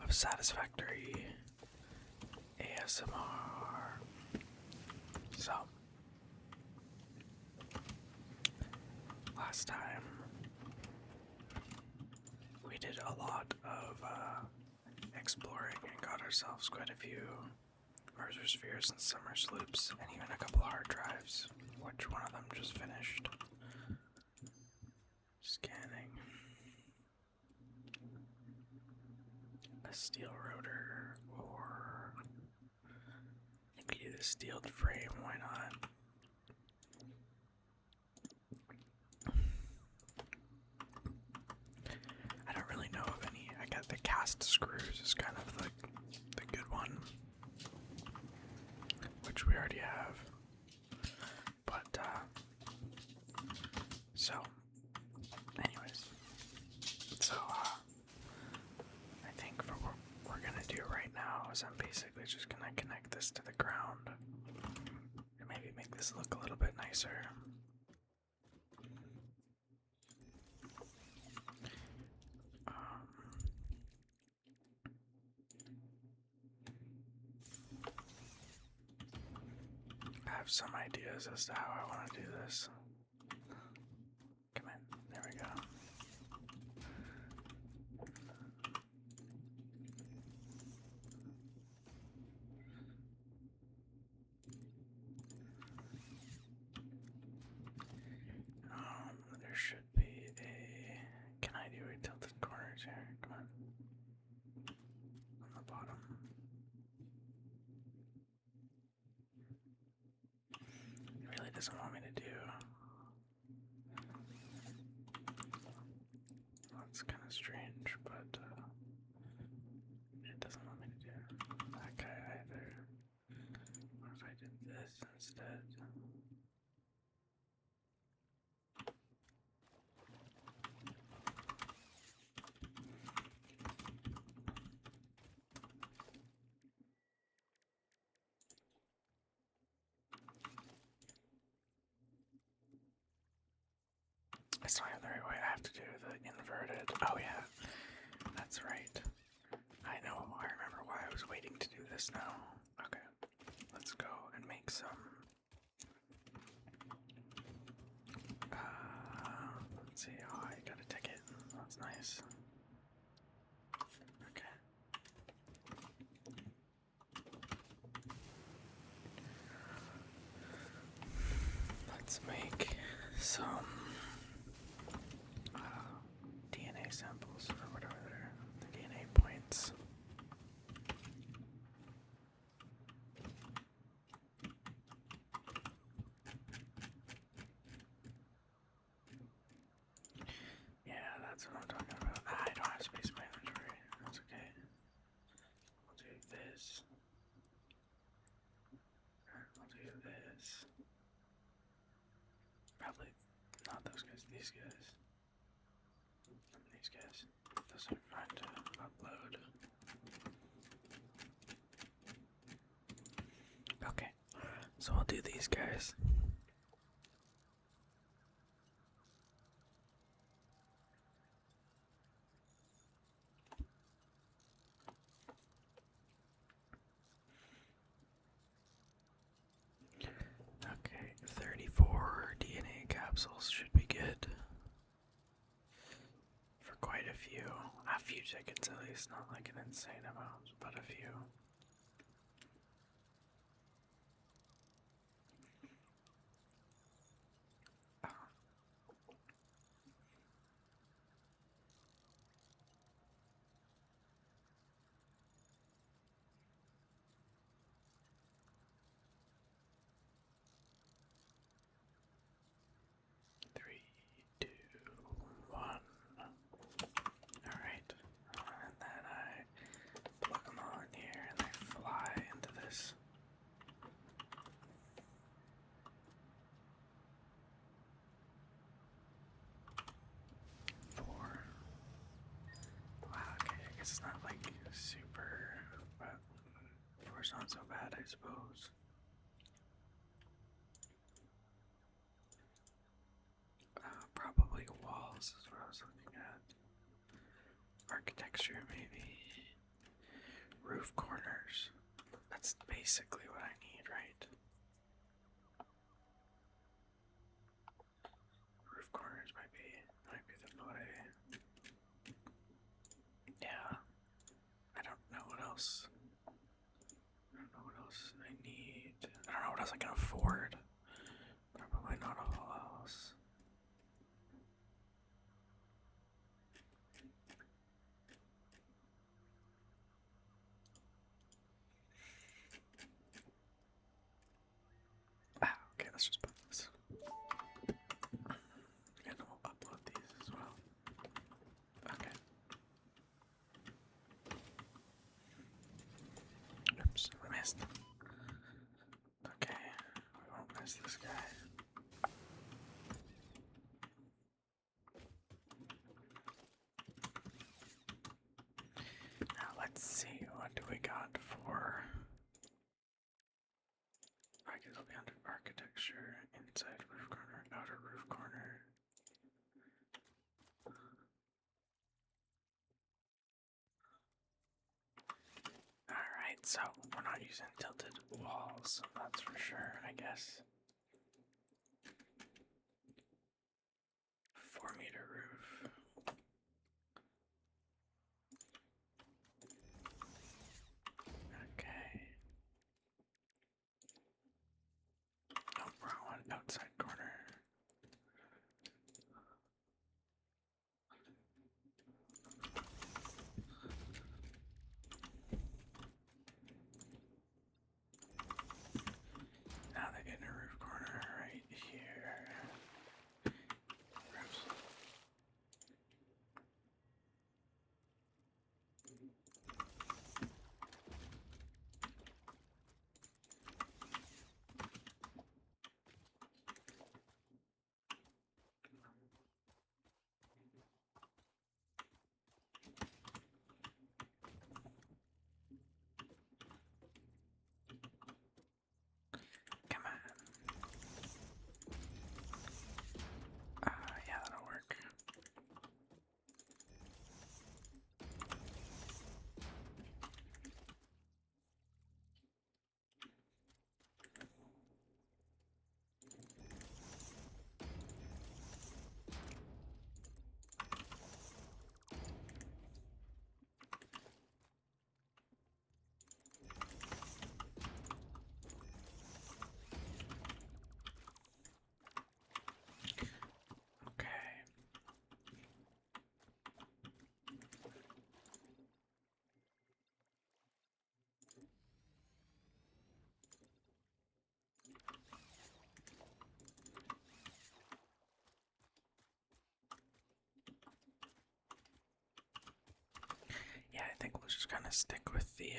of Satisfactory ASMR. So, last time we did a lot of exploring and got ourselves quite a few Mercer Spheres and Summer Sloops, and even a couple hard drives, which one of them just finished. Scanning. A steel rotor, or I think we do the steel frame, why not? I don't really know of any. I got the cast screws is kind of the good one, which we already have. But, so, anyways, so, I think for what we're gonna do right now is I'm basically just gonna connect this to the ground and maybe make this look a little bit nicer. I have some ideas as to how I want to do this. Come in, there we go. There should be a... Can I do a tilted corners here? Come on. On the bottom. It really doesn't want me to do... That's kind of strange, but it doesn't want me to do that guy either. What if I did this instead? It's not the right way. I have to do the inverted. Oh yeah, that's right. I know. I remember why I was waiting to do this now. Okay, let's go and make some. Let's see. Oh, I got a ticket. That's nice. Okay. Let's make some DNA samples or whatever they're, the DNA points. Yeah, that's what I'm talking about. I don't have space in my inventory. That's okay. We'll do this. We'll do this. Probably not those guys, these guys. These guys. Those are fine to upload. Okay, so I'll do these guys. Okay, 34 DNA capsules should be good. For quite a few. A few tickets at least, not like an insane amount, but a few. Three, two, one. Alright. And then I plug them all in here and they fly into this. Four. Wow, okay, I guess it's not like super, but four's not so bad, I suppose. Probably walls is what I was looking at. Architecture, maybe. roof corners. That's basically what I need, right? Roof corners might be the play. Yeah. I don't know what else. I don't know what else I need. I don't know what else I can afford. Probably not a whole else. Okay, let's just put this. And we'll upload these as well. Okay. Oops, I missed. Okay, we won't miss this guy. Now let's see, what do we got for... I guess it'll be under architecture, inside roof corner, outer roof corner. Alright, so we're not using tilted walls, that's for sure, I guess. 4-meter roof. Okay. Oh, wrong one. Outside corner. Now the inner roof corner right here. Roofs. Come on. Yeah, that'll work. Okay. Yeah, I think we'll just kind of stick with the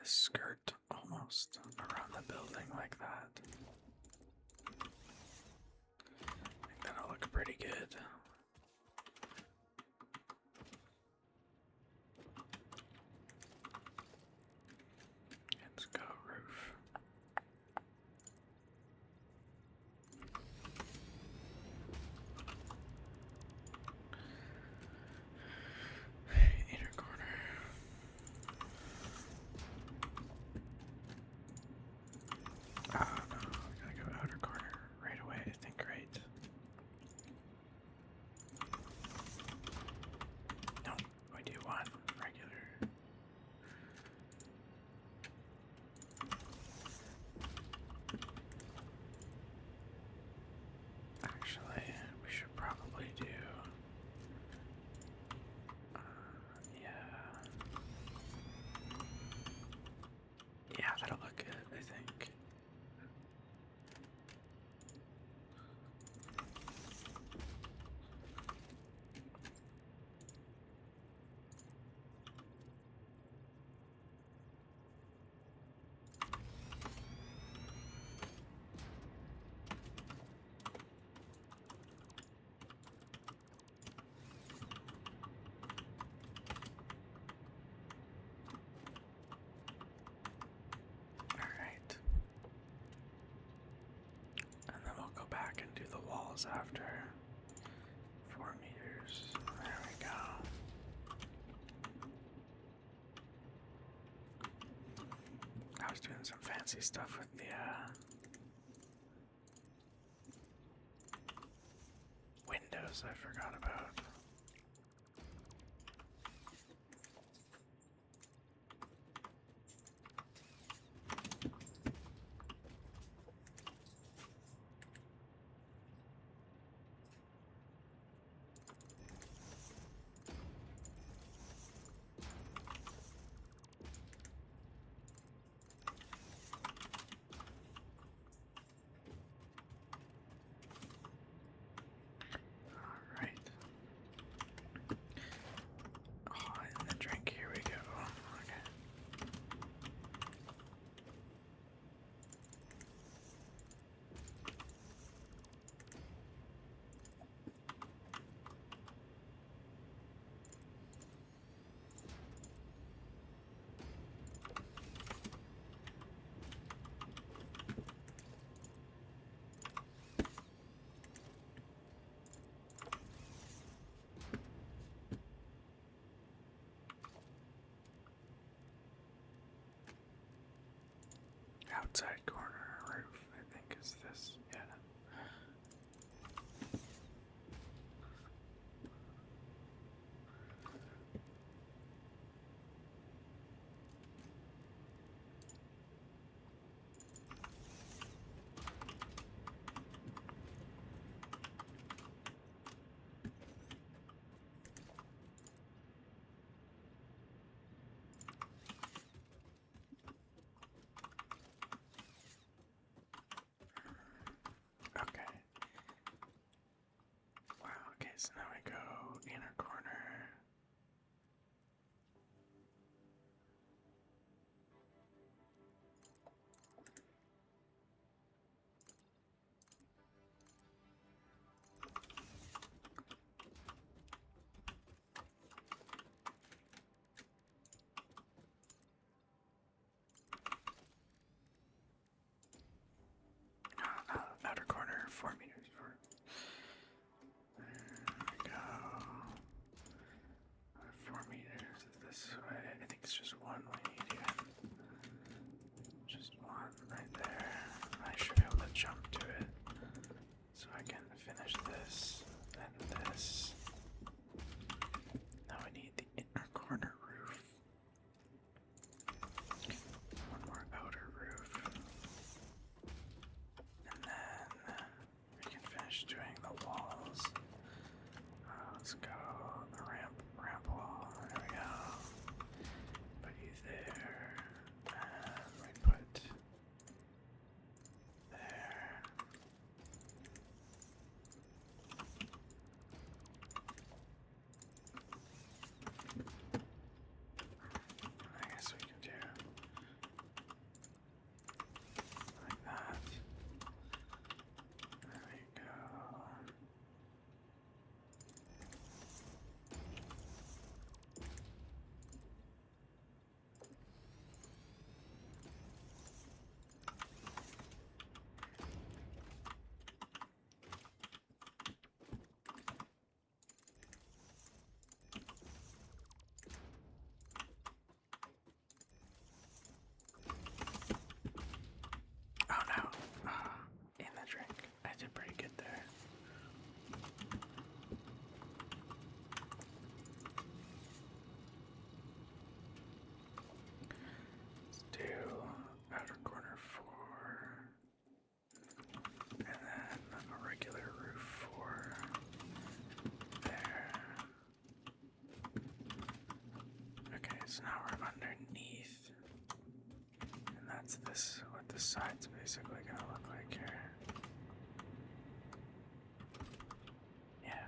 skirt almost around the building like that. I think that'll look pretty good. Let's go roof. Inner corner. Oh no, we gotta go outer corner right away, I think, right? No, we do one regular. Actually, we should probably do... yeah. Yeah, that'll look good, I think. Alright. And then we'll go back and do the walls after. 4 meters. There we go. fancy stuff with the windows I forgot about. Alright. Oh, and the drink, here we go. Okay. Outside corner roof, I think, is this. Yeah. Okay. Wow, okay, so now we go inner corner. Outer corner, 4 meters. There we go. 4 meters this way. I think it's just one we need here. Just one right there. I should be able to jump to it. So I can finish this and this. Now we need the inner corner roof. One more outer roof. And then we can finish doing the walls. Let's go the ramp wall. There we go. Put you there. And we put there. I guess we can do like that. There we go. Oh no. In the drink. I did pretty good there. Let's do outer corner 4. And then a regular roof 4. There. Okay, so now we're underneath. And that's this, what this side's basically gonna look like here. Yeah.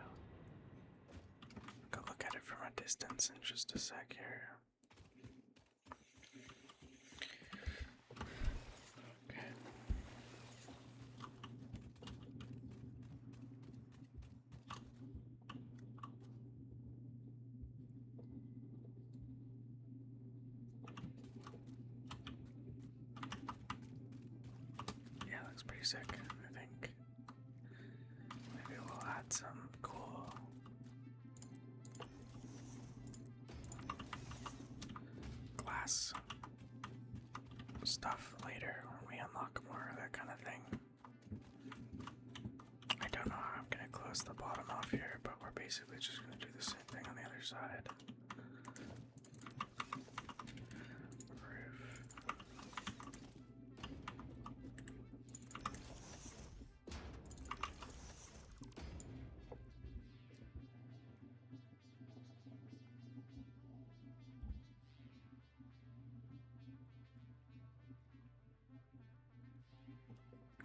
Go look at it from a distance in just a sec here. Okay. Yeah, looks pretty sick, I think. Maybe we'll add some cool glass stuff later unlock more, that kind of thing. I don't know how I'm gonna close the bottom off here, but we're basically just gonna do the same thing on the other side. Roof.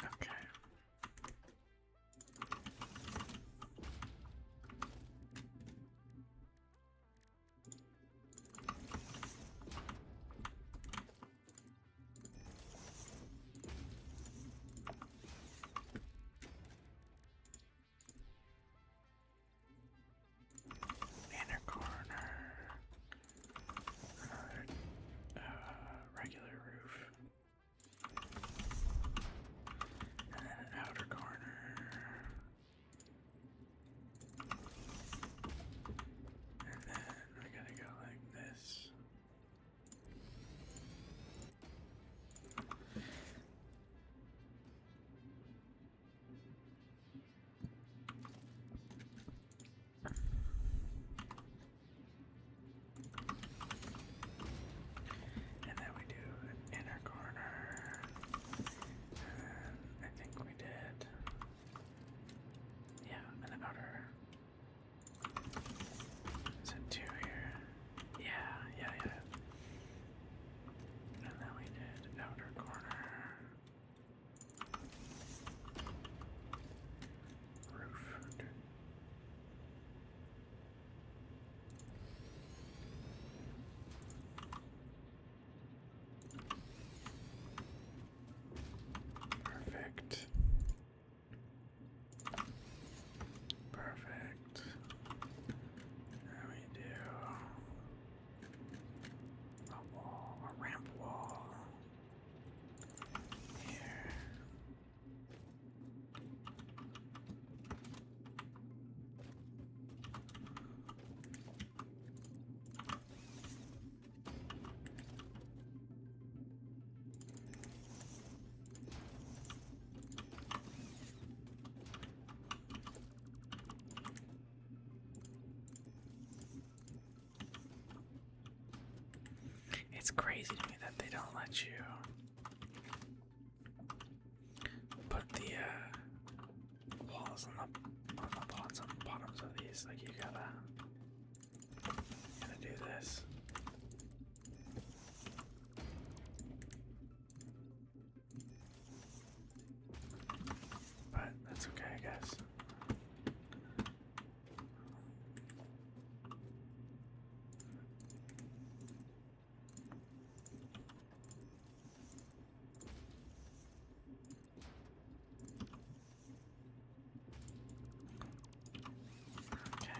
Okay. Inner corner. Another regular roof. And then an outer corner. And then we gotta go like this. And then we do an inner corner. And I think we did. Yeah, an outer. Is it two here? Yeah. And then we did outer corner. Roof. Perfect. Perfect. Then we do a wall, a ramp wall here. It's crazy to me that they don't let you put the walls on the bottoms of these. Like you gotta do this. But that's okay, I guess. Okay.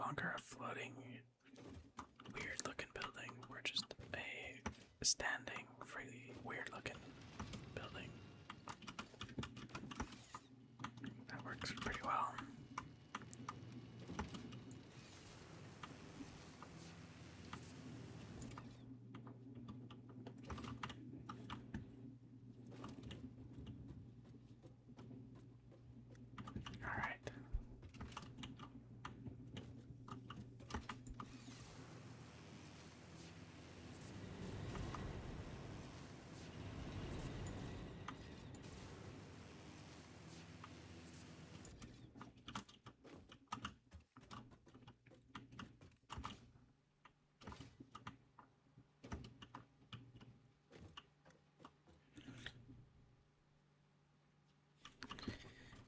longer a floating, weird looking building. We're just a standing, free, weird looking building. That works pretty well. Alright.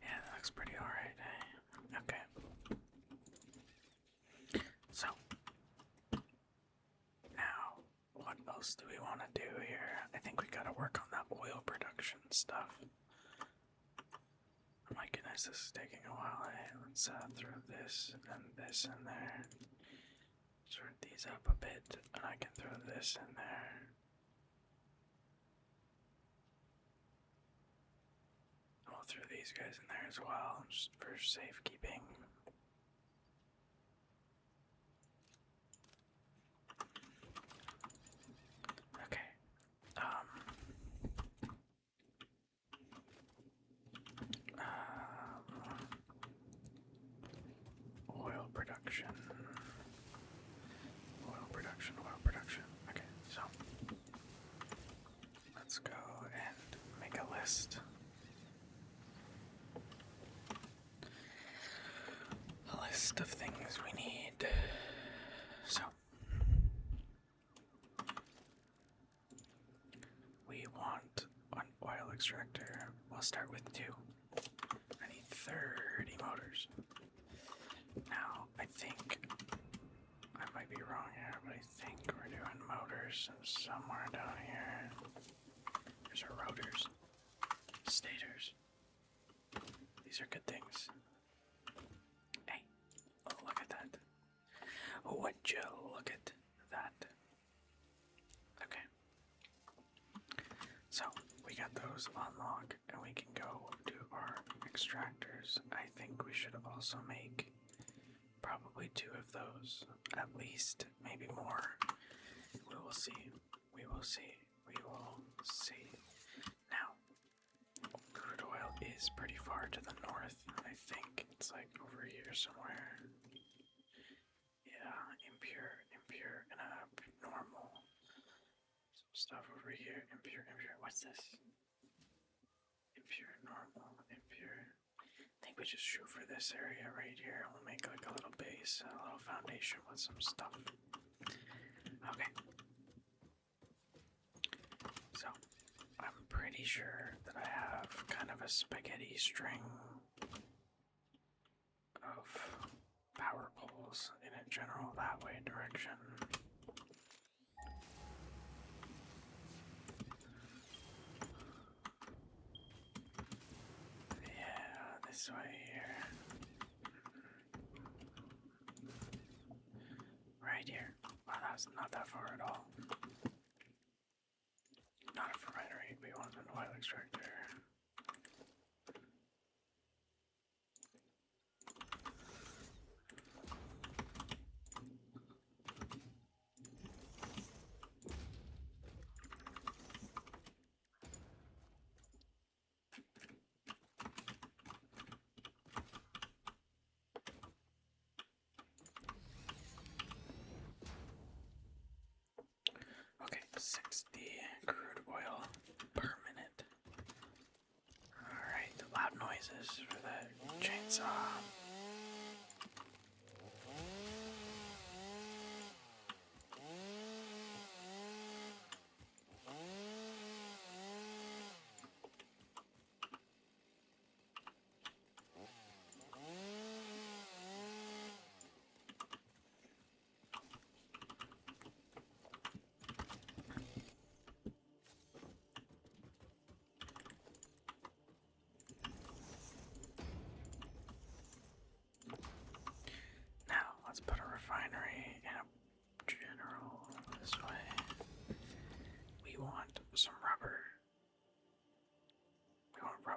Yeah, that looks pretty alright, eh? Okay. So, now, what else do we want to do here? I think we gotta work on that oil production stuff. Oh my goodness, this is taking a while, eh? Let's throw this and this in there. Sort these up a bit, and I can throw this in there. I'll throw these guys in there as well, just for safekeeping. Okay. Oil production. Oil production, oil production. Okay, so let's go and make a list. A list of things we need. So we want an oil extractor. We'll start with 2. I need 30 motors. Now, I think I might be wrong here, but I think we're doing motors somewhere down here. There's our rotors. Stators. These are good things. Hey, oh, look at that. Would you look at that? Okay. So, we got those on lock, and we can go to our extractors. I think we should also make probably 2 of those, at least, maybe more. We will see. We will see. We will see. Now, crude oil is pretty far to the north. I think it's like over here somewhere. Yeah, impure, and normal. Some stuff over here. Impure. What's this? Impure, normal, impure. I think we just shoot for this area right here. We'll make like a little base, a little foundation with some stuff. Okay. So, I'm pretty sure that I have kind of a spaghetti string of power poles in a general that way direction. Yeah, this way here. Right here. Wow, that's not that far at all. Not a refinery, we want an oil extractor. Okay, 60 crude oil per minute. Alright, loud noises for the chainsaw.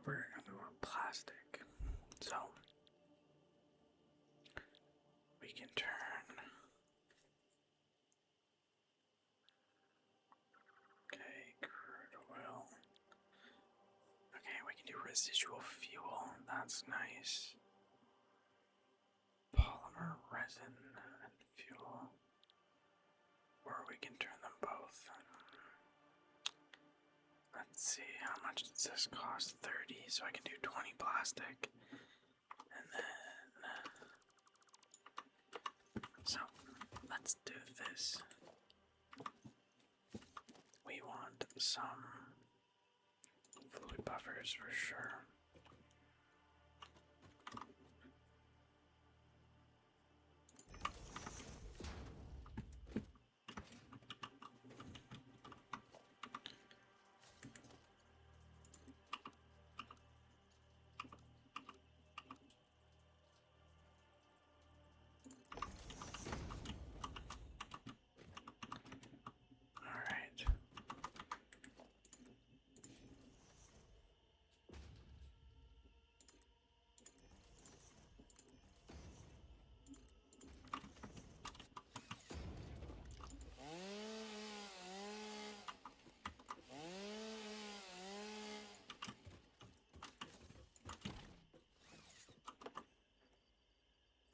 rubber and we want plastic. So we can turn. Okay, crude oil. Okay, we can do residual fuel. That's nice. Polymer resin and fuel. Or we can turn them both. Let's see, how much does this cost? 30, so I can do 20 plastic. And then... So, let's do this. We want some fluid buffers for sure. Alright.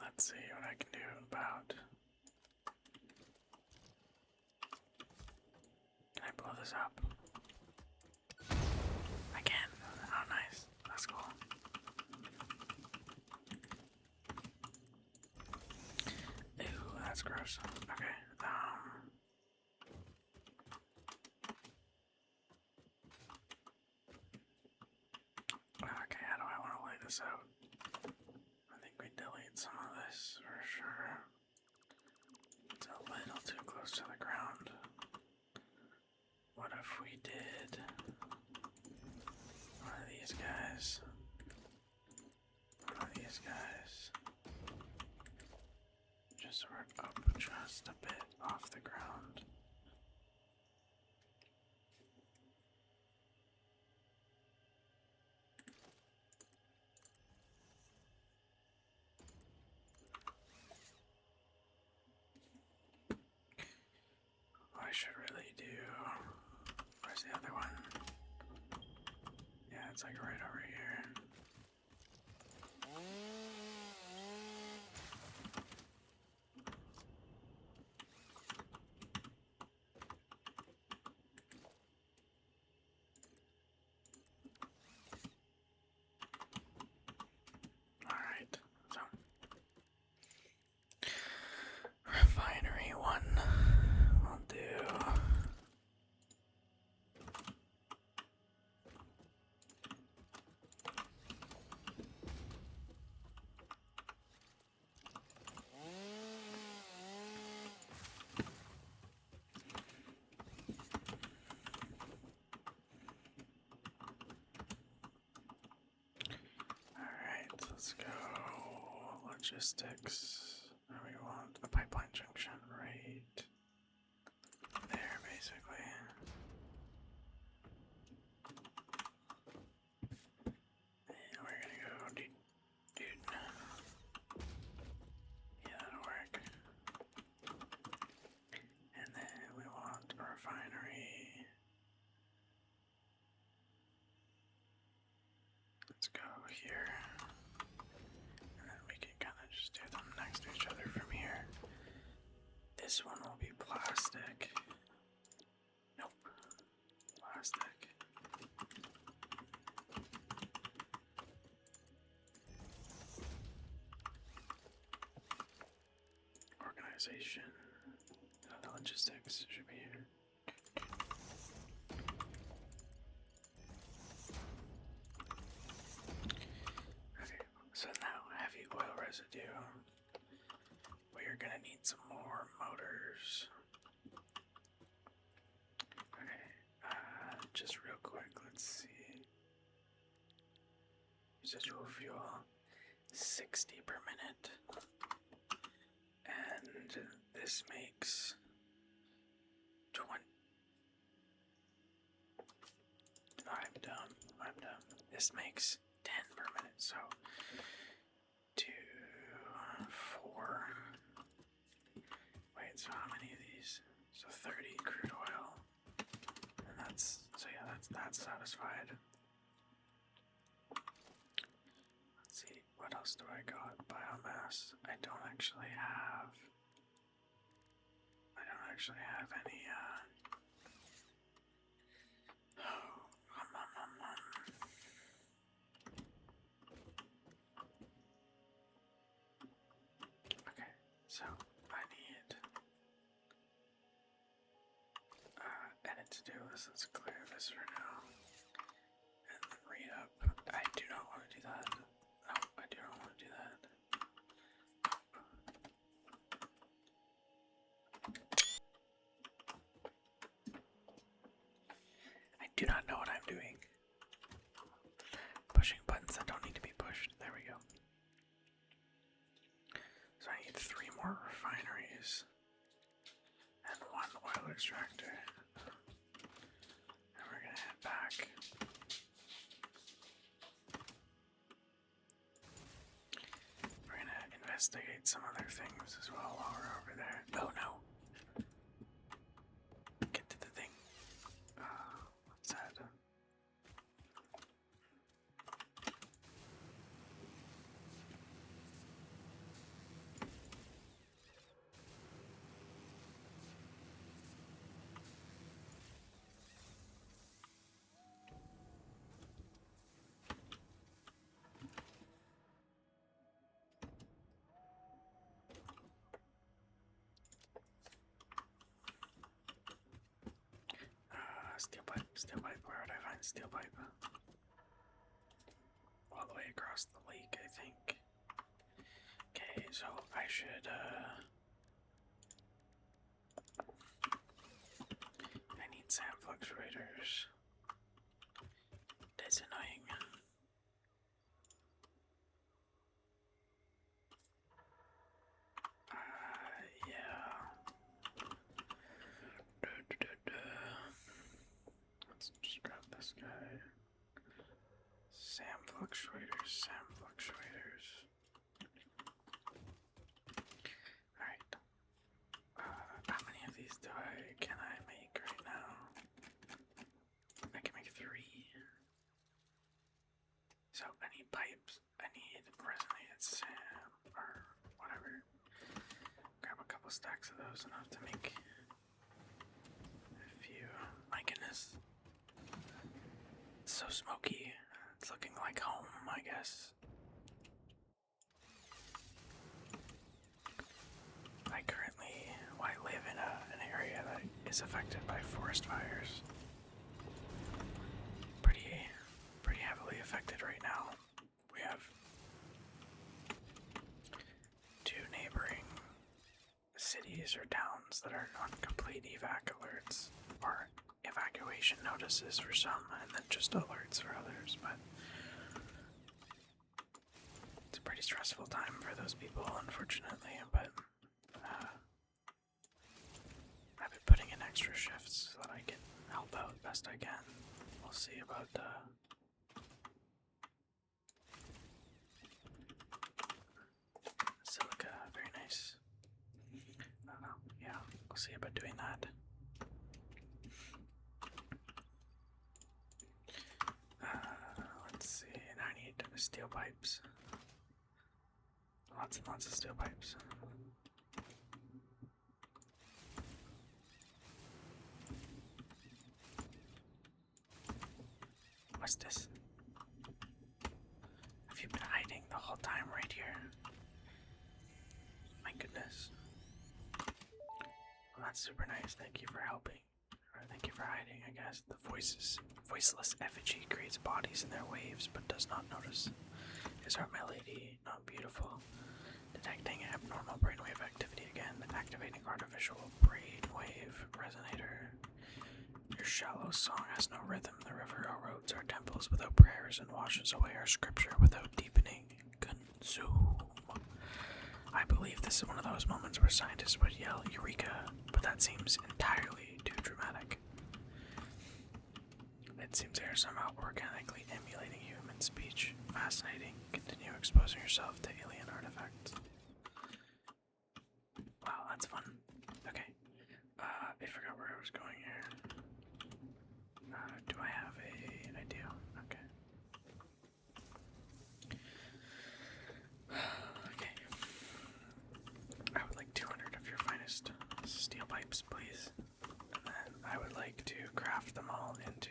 Let's see what I can do about. Can I blow this up? I can. Oh, nice. That's cool. Ew, that's gross. Okay. Okay, how do I want to lay this out? I think we delete some of this for sure. It's a little too close to the ground. What if we did one of these guys? One of these guys. Just so we're up just a bit off the ground. I should really do. Where's the other one? Yeah, it's like right over here. Alright, so refinery one will do. Alright, let's go logistics. We want a pipeline junction right there, basically. And we're gonna go, dude. Yeah, that'll work. And then we want a refinery. Let's go here. And then we can kind of just do them next to each other from here. This one will be plastic. Nope. Plastic. Organization. The logistics should be here. Okay, so now heavy oil residue. We are gonna need some more motors. Okay, just real quick, let's see. Residual fuel, 60 per minute. And this makes 20. Alright, dumb. I'm dumb. This makes 10 per minute, so 2, 4. Wait, so how many of these? So 30 crude oil. And that's, so yeah, that's satisfied. Let's see, what else do I got? Biomass. I don't actually have any, Okay, so I need edit to-do list. Let's clear this for now. And then read up. I do not want to do that. No, I do not want to do that. I do not know what I'm doing. Pushing buttons that don't need to be pushed. There we go. So I need 3 more refineries and 1 oil extractor. And we're gonna head back. We're gonna investigate some other things as well while we're over there. Oh no! Get to the thing. What's that? Steel pipe, where would I find steel pipe? All the way across the lake, I think. Okay, so I should, I need sand fluctuators. That's annoying. Yeah. Let's just grab this guy. Sand fluctuators, sand fluctuators. Alright. How many of these can I make right now? I can make 3. So I need pipes. I need resonated sand or whatever. Grab a couple stacks of those, enough to make a few. My goodness. It's so smoky. It's looking like home, I guess. I live in an area that is affected by forest fires. Pretty heavily affected right now. We have 2 neighboring cities or towns that are on complete evac alerts, or evacuation notices for some, and then just alerts for others, but it's a pretty stressful time for those people, unfortunately, but I've been putting in extra shifts so that I can help out best I can. We'll see about silica, very nice. Yeah, we'll see about doing that. Let's see, and I need steel pipes. Lots and lots of steel pipes. What's this? Have you been hiding the whole time right here? My goodness. Well, that's super nice. Thank you for helping. Or thank you for hiding, I guess. The voiceless effigy creates bodies in their waves, but does not notice. Is our my lady not beautiful? Detecting abnormal brainwave activity again. Activating artificial brainwave resonator. Your shallow song has no rhythm. The river erodes our temples without prayers and washes away our scripture without deepening. Consume. I believe this is one of those moments where scientists would yell Eureka, but that seems entirely too dramatic. It seems they are somehow organically emulating human speech. Fascinating. Continue exposing yourself to alien artifacts. Wow, that's fun. Okay. I forgot where I was going here. Do I have a idea? Okay. Okay. I would like 200 of your finest steel pipes, please. And then I would like to craft them all into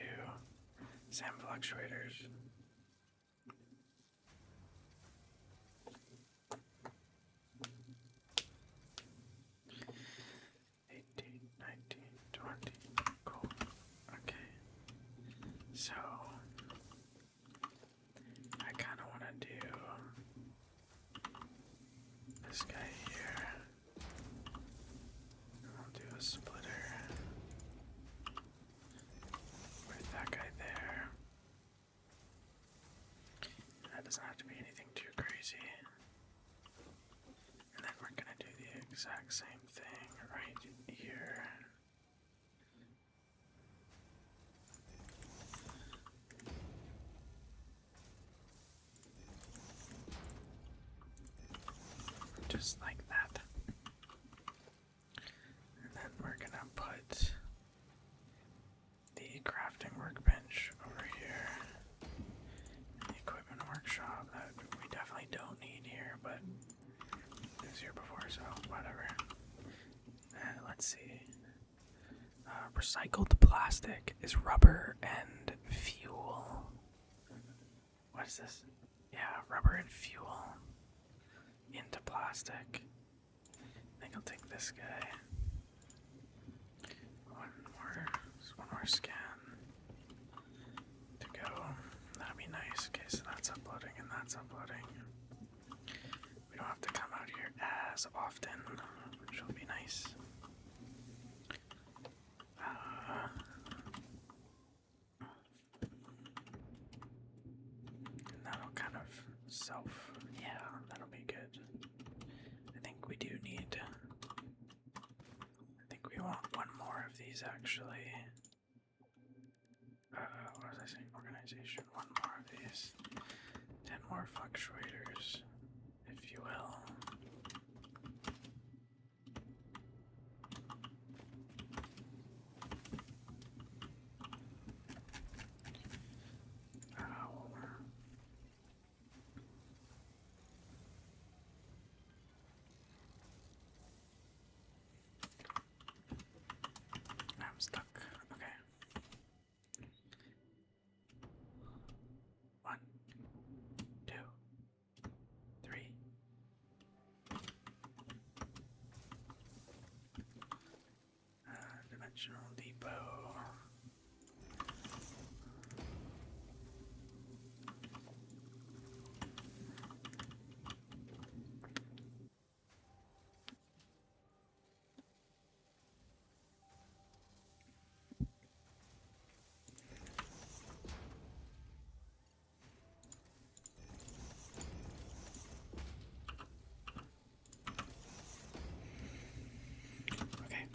SAM fluctuators. 18, 19, 20. Cool. Okay. So I kinda wanna do this guy here. I'll do a splitter with that guy there. That doesn't have to be anything too crazy. And then we're gonna do the exact same thing right here. Just like that. And then we're gonna put the crafting workbench over here. The equipment workshop that we definitely don't need here, but it was here before, so whatever. Let's see. Recycled plastic is rubber and fuel. What is this? Yeah, rubber and fuel into plastic. I think I'll take this guy. One more scan to go. That'd be nice. Okay, so that's uploading and that's uploading. We don't have to come out here as often, which will be nice. And that'll kind of yeah, that'll be good. I think we do need, I think we want one more of these actually. What was I saying? Organization, one more of these. 10 more fluctuators, if you will. I'm stuck. Okay. 1, 2, 3. Dimensional depot. Okay.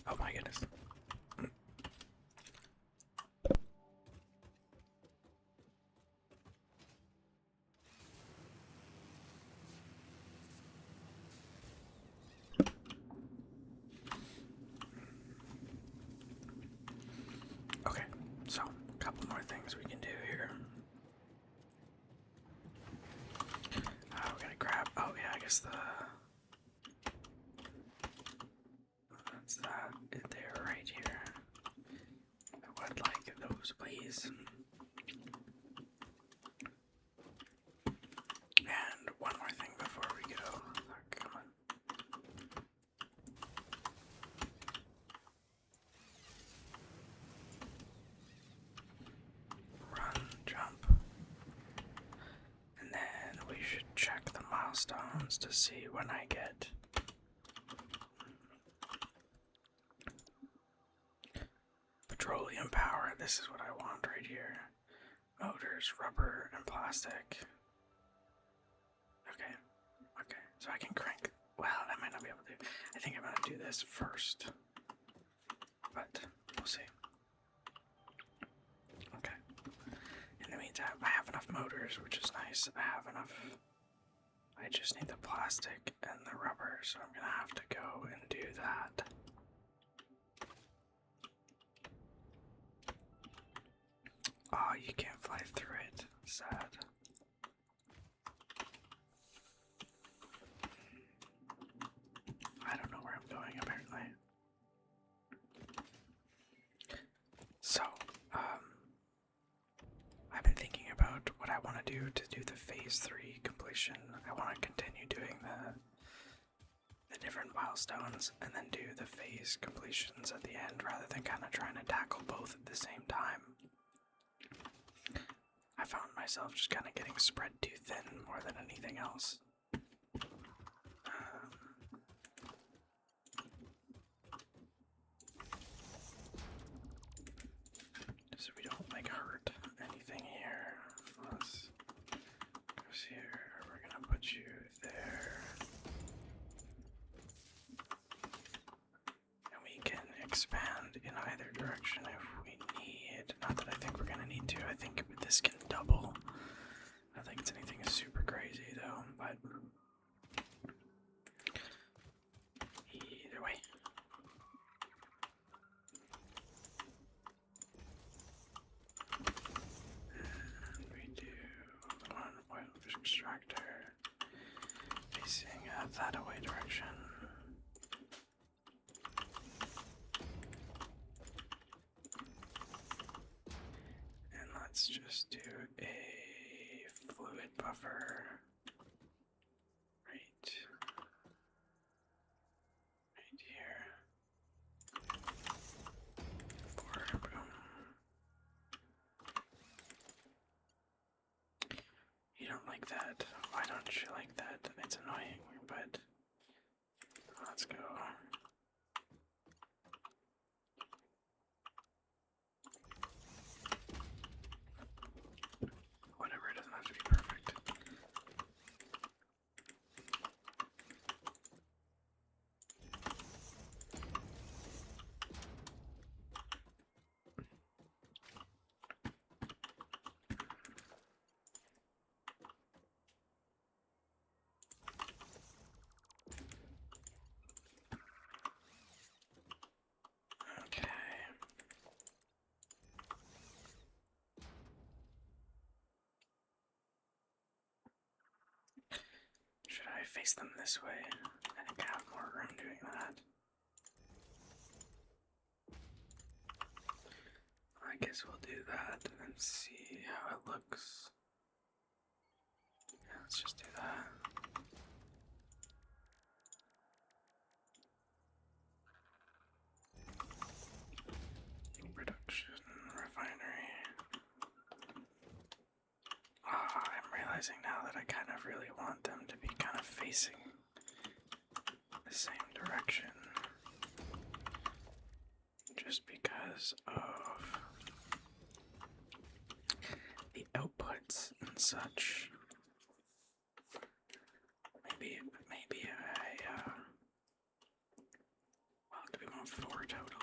Oh my goodness. Okay, so a couple more things we can do here. We're gonna grab, oh yeah, I guess that's that there right here. I would like those, please. And one more thing before we go. Come on. milestones to see when I get petroleum power. This is what I want right here. Motors, rubber, and plastic. Okay. Okay. So I can crank. Well, I might not be able to. I think I'm gonna do this first. But we'll see. Okay. In the meantime, I have enough motors, which is nice. I have enough. I just need the plastic and the rubber, so I'm gonna have to go and do that. Oh, you can't fly through it. Sad. I don't know where I'm going, apparently. So, I've been thinking about what I want to do the phase 3 completion. I want to continue doing the different milestones and then do the phase completions at the end rather than kind of trying to tackle both at the same time. I found myself just kind of getting spread too thin more than anything else. So we don't like hurt anything here. Let's goes here. We're gonna put you there. And we can expand in either direction if we need. Not that I think we're gonna need to. I think this can double. I don't think it's anything super crazy though, but either way. And we do one oil extractor facing that away direction. And let's just do a fluid buffer right here. Boom. You don't like that. Why don't you like that? It's annoying, but let's go. Whatever, it doesn't have to be perfect. Okay. Should I face them this way? I think I have more room doing that. I guess we'll do that and see how it looks. Yeah, let's just do that. Production, refinery. I'm realizing now that I kind of really want them to be kind of facing the same direction. Just because of the outputs and such. Maybe well, do we want 4 total?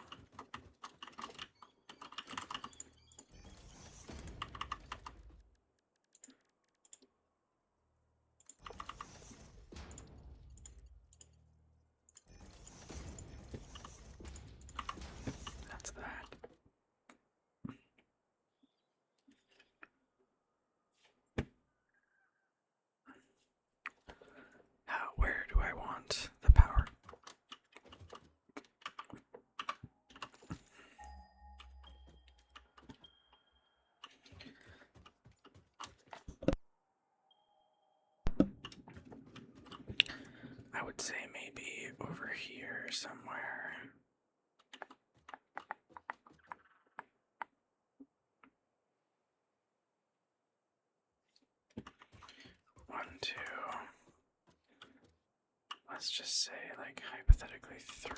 That's that. Where do I want the power? I would say maybe over here somewhere. One, two. let's just say, like, hypothetically 3,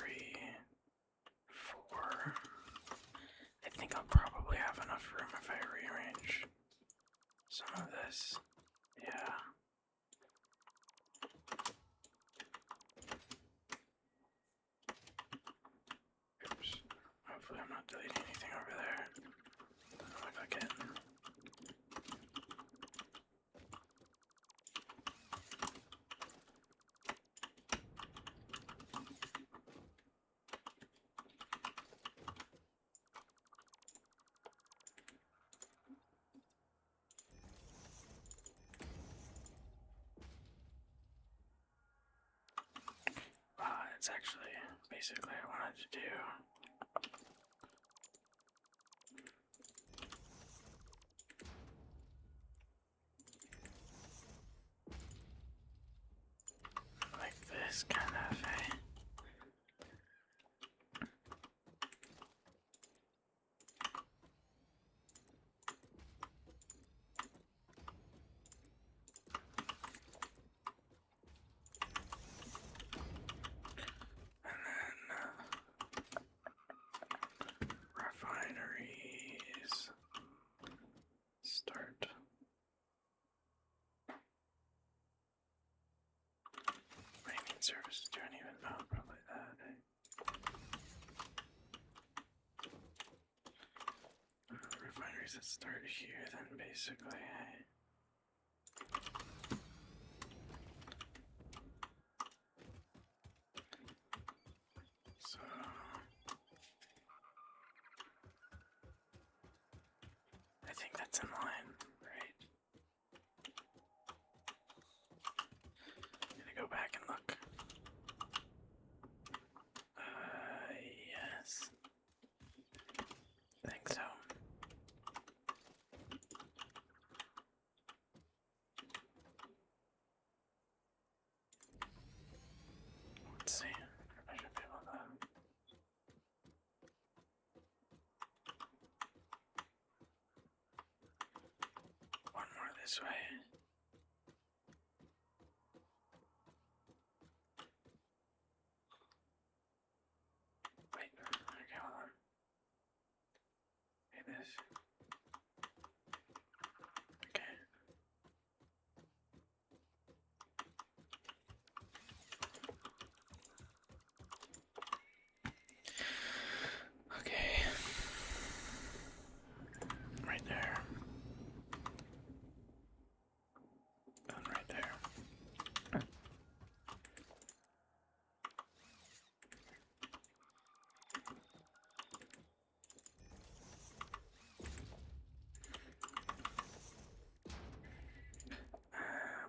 4. I think I'll probably have enough room if I rearrange some of this. Yeah. Oops. Hopefully I'm not deleting anything over there. Doesn't look like it. It's actually basically I wanted to do. Like this kind of a. Refineries start. Mining services, don't even know, probably that. Refineries that start here, then basically. So. I think that's in line, right? Gonna go back and look. Yes. I think so. Let's see. I should be able to. One more this way. Wait, okay, hold on. Okay, this. Okay. Okay. Right there. Done right there.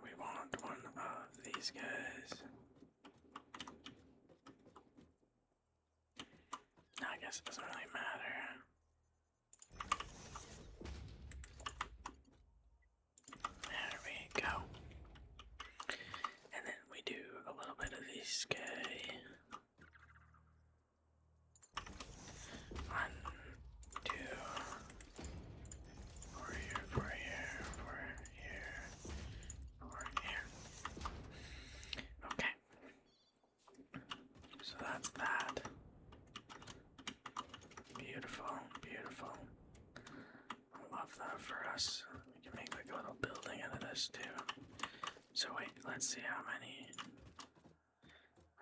We want one of these guys. I guess it doesn't really matter. There we go. And then we do a little bit of this guy. 1, 2, 4 here, 4 here, 4 here, 4 here. Okay. So that's that. Beautiful, beautiful. I love that for us. We can make like a little building out of this too. So wait, let's see how many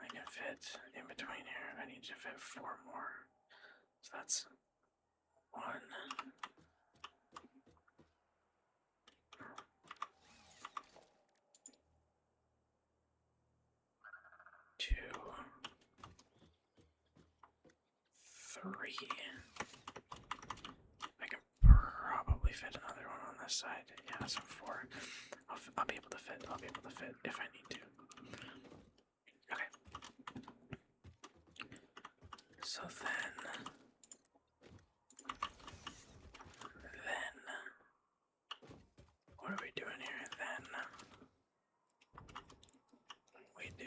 I can fit in between here. I need to fit 4 more. So that's 1, 2, 3. I can probably fit another one on this side. Yeah, so 4. I'll be able to fit. I'll be able to fit if I need to. Okay. So then, what are we doing here? Then we do.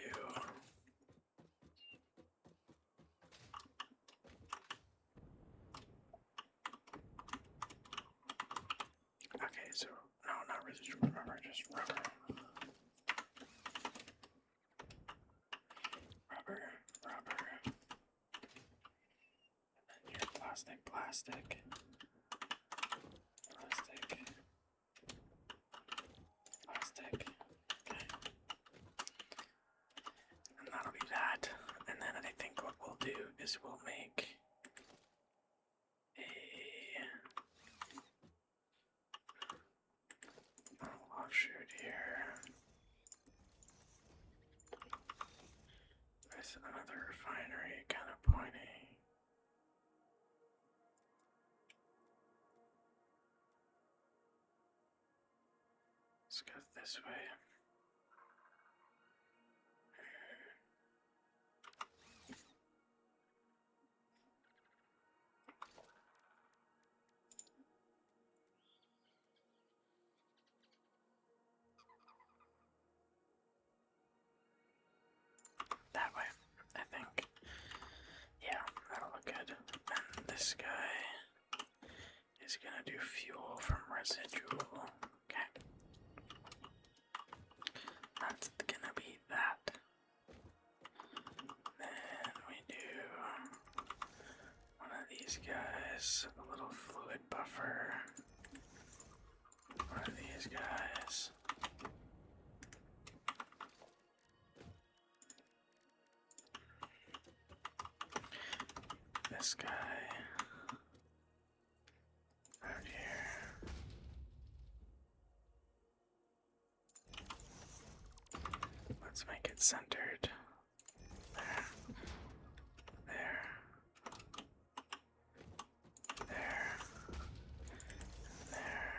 Okay, so no, not residual rubber, just rubber. Plastic. Okay. And that'll be that. And then I think what we'll do is we'll make a offshoot here. With another refinery kind of pointing. Let's go this way. That way, I think. Yeah, that'll look good. And this guy is gonna do fuel from residual. Okay. That's gonna be that. Then we do one of these guys, a little fluid buffer. One of these guys. This guy. Out here. Let's make it centered. There. There. There. There.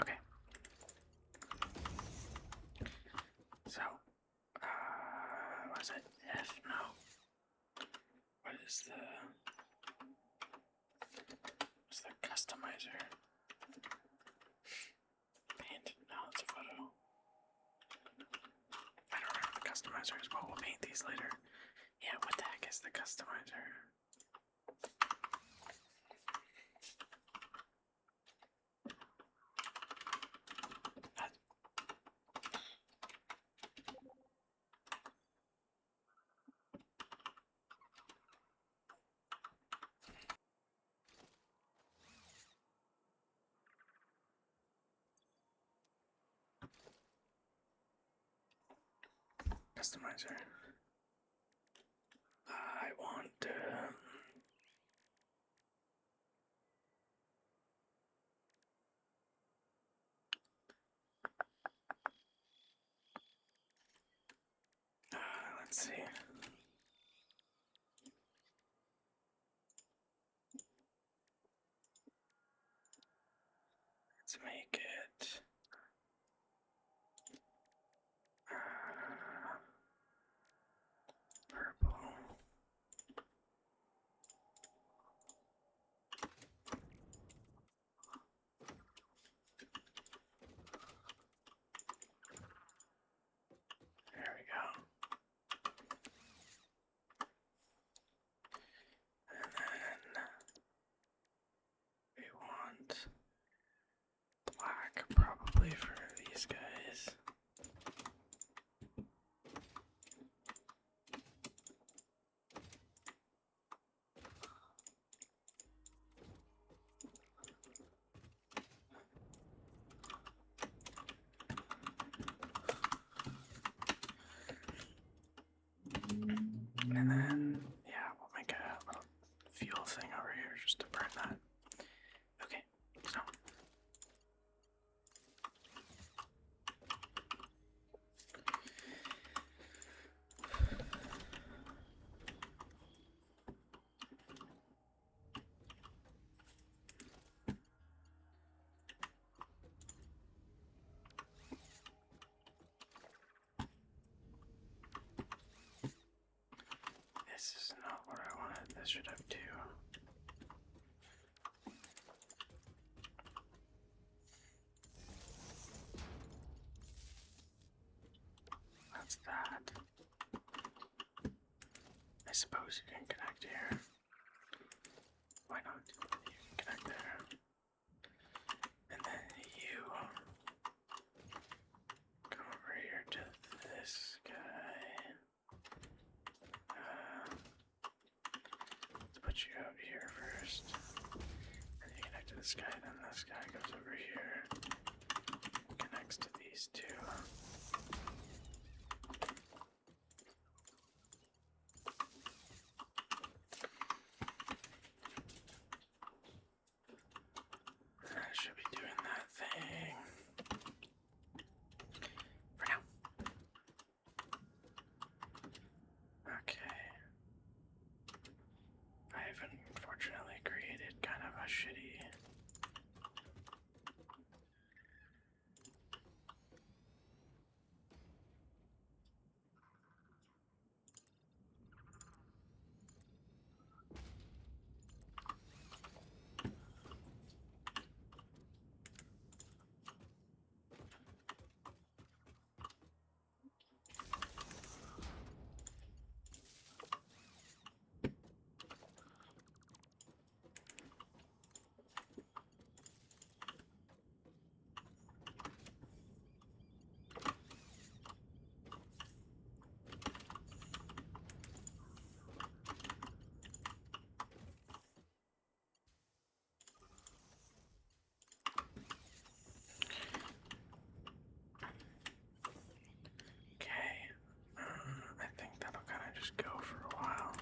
Okay. So, was it F? No. What is what's the customizer? Paint? No, it's a photo. I don't remember the customizer is, but we'll paint these later. Yeah, what the heck is the customizer? Customizer. I want let's see. Let's make it purple. There we go. And then we want black probably for these guys. And then, yeah, we'll make a little fuel thing over here just to burn that. Okay, so. This is not what I wanted. This should have two. That's What's that? I suppose you can connect here. Why not? You can connect there. And then you come over here to this guy. Let's put you out here first. And you connect to this guy, then this guy goes over here. Connects to these two. I should be doing that thing for now. Okay. I've unfortunately created kind of a shitty go for a while.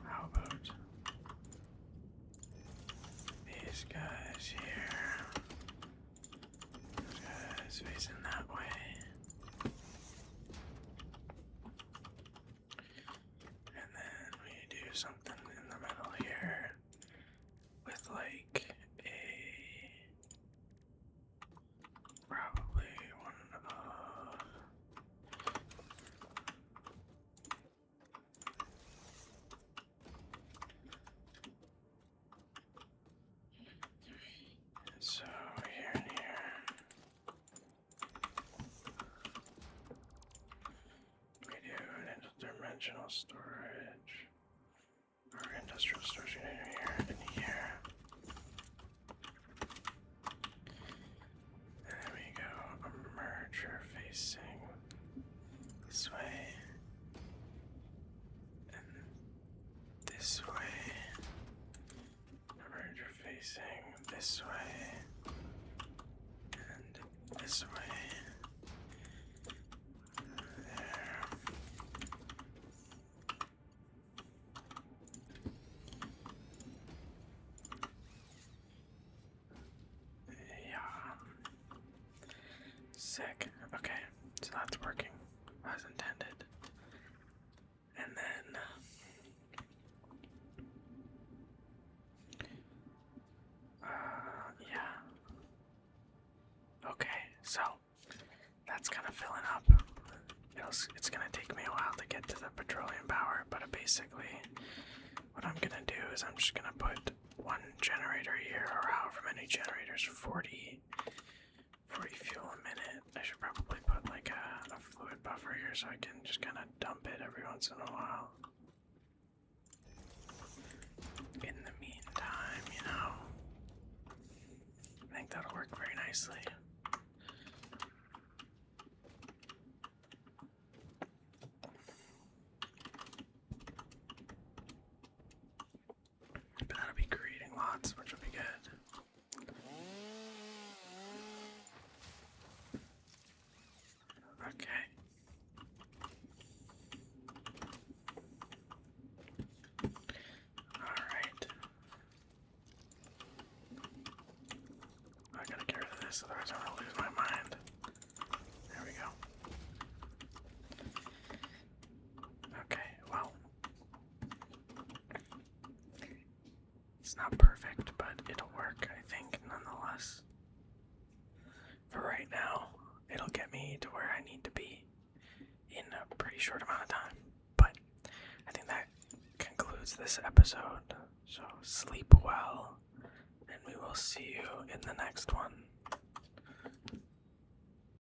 How about these guys here? Those guys facing that way. And then we do something in the middle here with like a probably one of so here and here. We do an interdimensional storage. Or industrial storage here and here. And then we go a merger facing this way. And this way. A merger facing this way. And this way. There. Yeah. Sick. Okay, so that's working as intended. And then yeah. Okay, so that's kind of filling up. It's gonna take me a while to get to the petroleum power, but basically what I'm gonna do is I'm just gonna put one generator here, or however many generators, 40 fuel a minute. I should probably put like a fluid buffer here so I can just kind of dump it every once in a while. In the meantime, you know, I think that'll work very nicely. But that'll be creating lots, which will be good. Okay. Alright. I gotta get rid of this, otherwise I'm gonna lose my mind. There we go. Okay, well. It's not perfect, but it'll work, I think, nonetheless. For right now, it'll get me to where I need to be in a pretty short amount of time. But I think that concludes this episode. So sleep well, and we will see you in the next one.